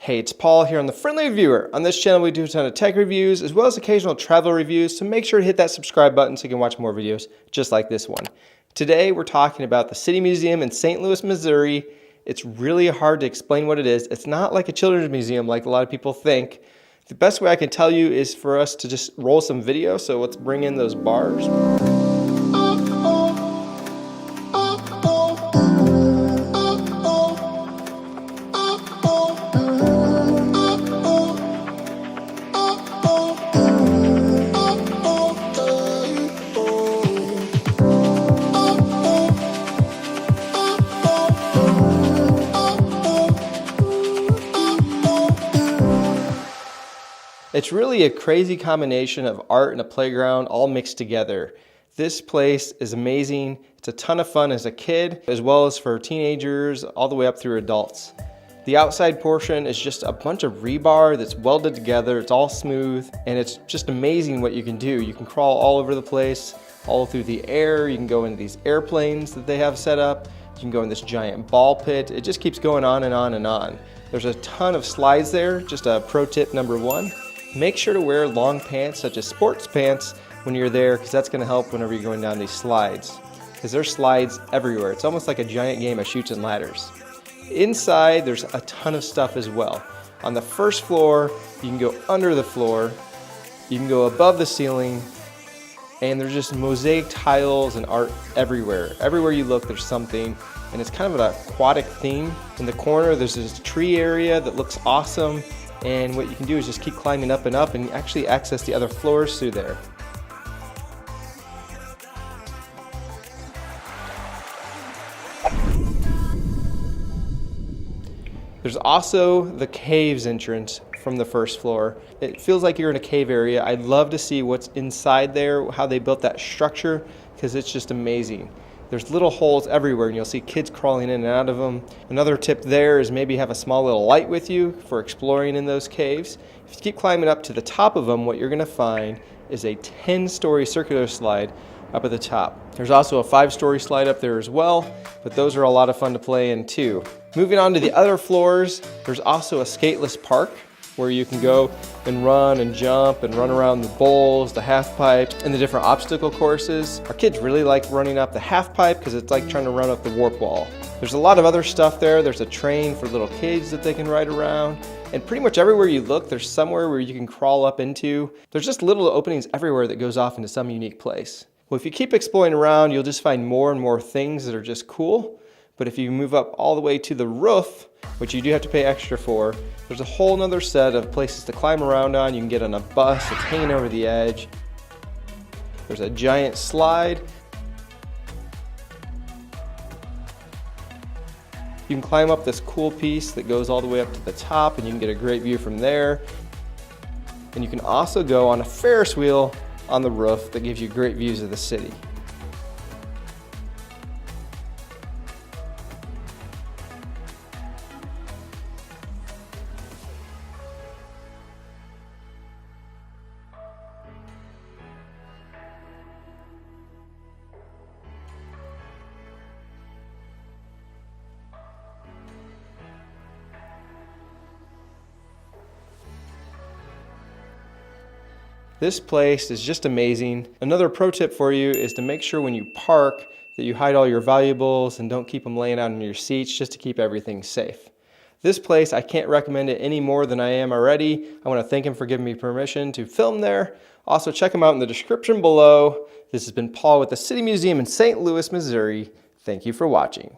Hey, it's Paul here on The Friendly Reviewer. On this channel, we do a ton of tech reviews as well as occasional travel reviews, so make sure to hit that subscribe button so you can watch more videos just like this one. Today, we're talking about the City Museum in St. Louis, Missouri. It's really hard to explain what it is. It's not like a children's museum like a lot of people think. The best way I can tell you is for us to just roll some video, so let's bring in those bars. It's really a crazy combination of art and a playground all mixed together. This place is amazing. It's a ton of fun as a kid, as well as for teenagers, all the way up through adults. The outside portion is just a bunch of rebar that's welded together. It's all smooth, and it's just amazing what you can do. You can crawl all over the place, all through the air. You can go into these airplanes that they have set up. You can go in this giant ball pit. It just keeps going on and on and on. There's a ton of slides there. Just a pro tip number one. Make sure to wear long pants such as sports pants when you're there, because that's going to help whenever you're going down these slides, because there's slides everywhere. It's almost like a giant game of chutes and ladders. Inside there's a ton of stuff as well. On the first floor you can go under the floor, you can go above the ceiling, and there's just mosaic tiles and art everywhere. Everywhere you look there's something, and it's kind of an aquatic theme. In the corner there's this tree area that looks awesome. And what you can do is just keep climbing up and up and actually access the other floors through there. There's also the caves entrance from the first floor. It feels like you're in a cave area. I'd love to see what's inside there, how they built that structure, because it's just amazing. There's little holes everywhere and you'll see kids crawling in and out of them. Another tip there is maybe have a small little light with you for exploring in those caves. If you keep climbing up to the top of them, what you're gonna find is a 10-story circular slide up at the top. There's also a 5-story slide up there as well, but those are a lot of fun to play in too. Moving on to the other floors, there's also a skateless park where you can go and run and jump and run around the bowls, the half pipe, and the different obstacle courses. Our kids really like running up the half pipe because it's like trying to run up the warp wall. There's a lot of other stuff there. There's a train for little kids that they can ride around. And pretty much everywhere you look, there's somewhere where you can crawl up into. There's just little openings everywhere that goes off into some unique place. Well, if you keep exploring around, you'll just find more and more things that are just cool. But if you move up all the way to the roof, which you do have to pay extra for, there's a whole nother set of places to climb around on. You can get on a bus that's hanging over the edge. There's a giant slide. You can climb up this cool piece that goes all the way up to the top, and you can get a great view from there. And you can also go on a Ferris wheel on the roof that gives you great views of the city. This place is just amazing. Another pro tip for you is to make sure when you park that you hide all your valuables and don't keep them laying out in your seats, just to keep everything safe. This place, I can't recommend it any more than I am already. I want to thank him for giving me permission to film there. Also, check him out in the description below. This has been Paul with the City Museum in St. Louis, Missouri. Thank you for watching.